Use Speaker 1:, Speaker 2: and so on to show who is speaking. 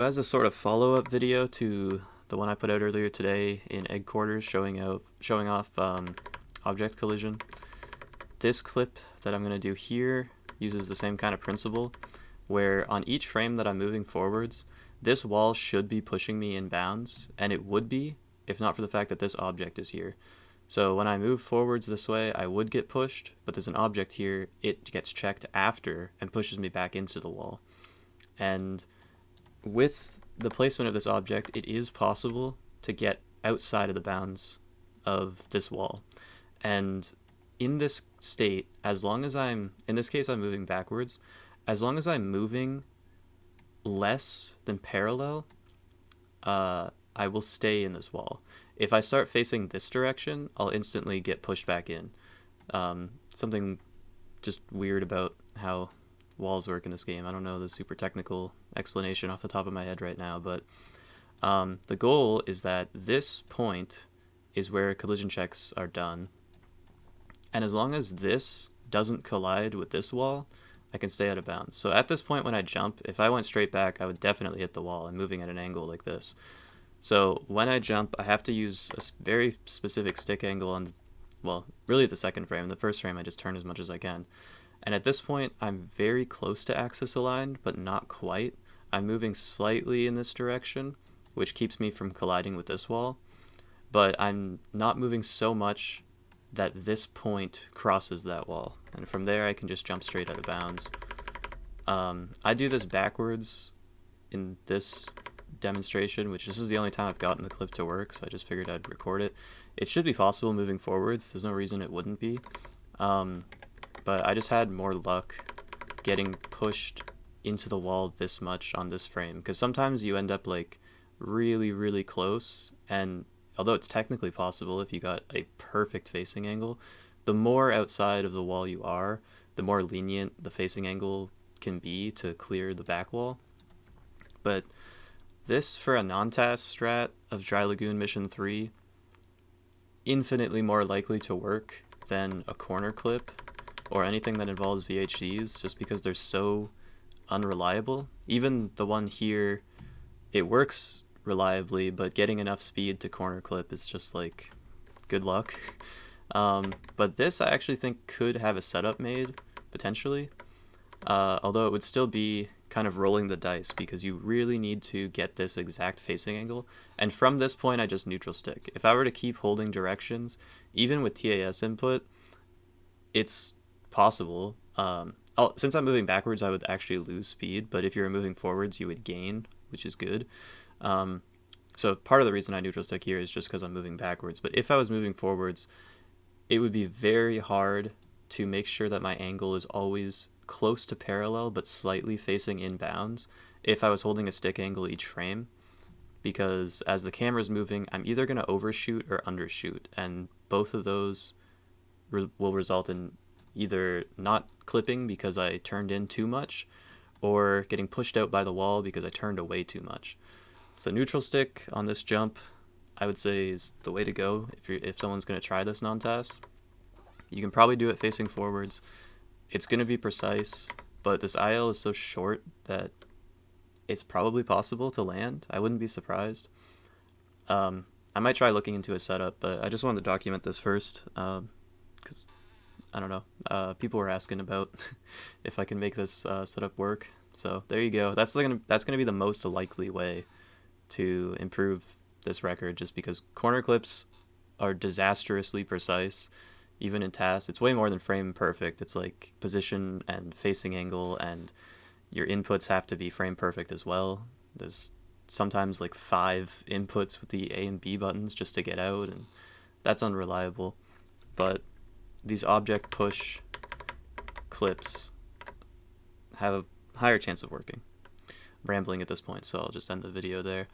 Speaker 1: as a sort of follow-up video to the one I put out earlier today in Egg Quarters showing off object collision, this clip that I'm going to do here uses the same kind of principle, where on each frame that I'm moving forwards, this wall should be pushing me in bounds, and it would be if not for the fact that this object is here. So when I move forwards this way, I would get pushed, but there's an object here, it gets checked after and pushes me back into the wall. And with the placement of this object, it is possible to get outside of the bounds of this wall. And in this state, as long as in this case I'm moving backwards, as long as I'm moving less than parallel, I will stay in this wall. If I start facing this direction, I'll instantly get pushed back in. Something just weird about how walls work in this game. I don't know the super technical explanation off the top of my head right now, but the goal is that this point is where collision checks are done. And as long as this doesn't collide with this wall, I can stay out of bounds. So at this point when I jump, if I went straight back, I would definitely hit the wall. I'm moving at an angle like this. So when I jump, I have to use a very specific stick angle on, well, really the second frame. The first frame I just turn as much as I can. And at this point, I'm very close to axis aligned, but not quite. I'm moving slightly in this direction, which keeps me from colliding with this wall. But I'm not moving so much that this point crosses that wall. And from there, I can just jump straight out of bounds. I do this backwards in this demonstration, which this is the only time I've gotten the clip to work, so I just figured I'd record it. It should be possible moving forwards. There's no reason it wouldn't be. But I just had more luck getting pushed into the wall this much on this frame, because sometimes you end up like really, really close, and although it's technically possible if you got a perfect facing angle, the more outside of the wall you are, the more lenient the facing angle can be to clear the back wall. But this, for a non-TAS strat of Dry Lagoon Mission 3, infinitely more likely to work than a corner clip or anything that involves VHDs, just because they're so unreliable. Even the one here, it works reliably, but getting enough speed to corner clip is just like good luck. But this I actually think could have a setup made, potentially, although it would still be kind of rolling the dice, because you really need to get this exact facing angle, and from this point I just neutral stick. If I were to keep holding directions, even with TAS input, it's possible. Since I'm moving backwards, I would actually lose speed, but if you were moving forwards, you would gain, which is good. So part of the reason I neutral stick here is just because I'm moving backwards, but if I was moving forwards, it would be very hard to make sure that my angle is always close to parallel but slightly facing in bounds if I was holding a stick angle each frame, because as the camera's moving, I'm either going to overshoot or undershoot, and both of those will result in either not clipping because I turned in too much, or getting pushed out by the wall because I turned away too much. So neutral stick on this jump, I would say, is the way to go if someone's going to try this non-TAS. You can probably do it facing forwards. It's going to be precise, but this IL is so short that it's probably possible to land. I wouldn't be surprised. I might try looking into a setup, but I just wanted to document this first, because I don't know. People were asking about if I can make this setup work. So there you go. That's gonna be the most likely way to improve this record, just because corner clips are disastrously precise. Even in TAS, it's way more than frame perfect. It's like position and facing angle, and your inputs have to be frame perfect as well. There's sometimes like 5 inputs with the A and B buttons just to get out, and that's unreliable. But these object push clips have a higher chance of working. I'm rambling at this point, so I'll just end the video there.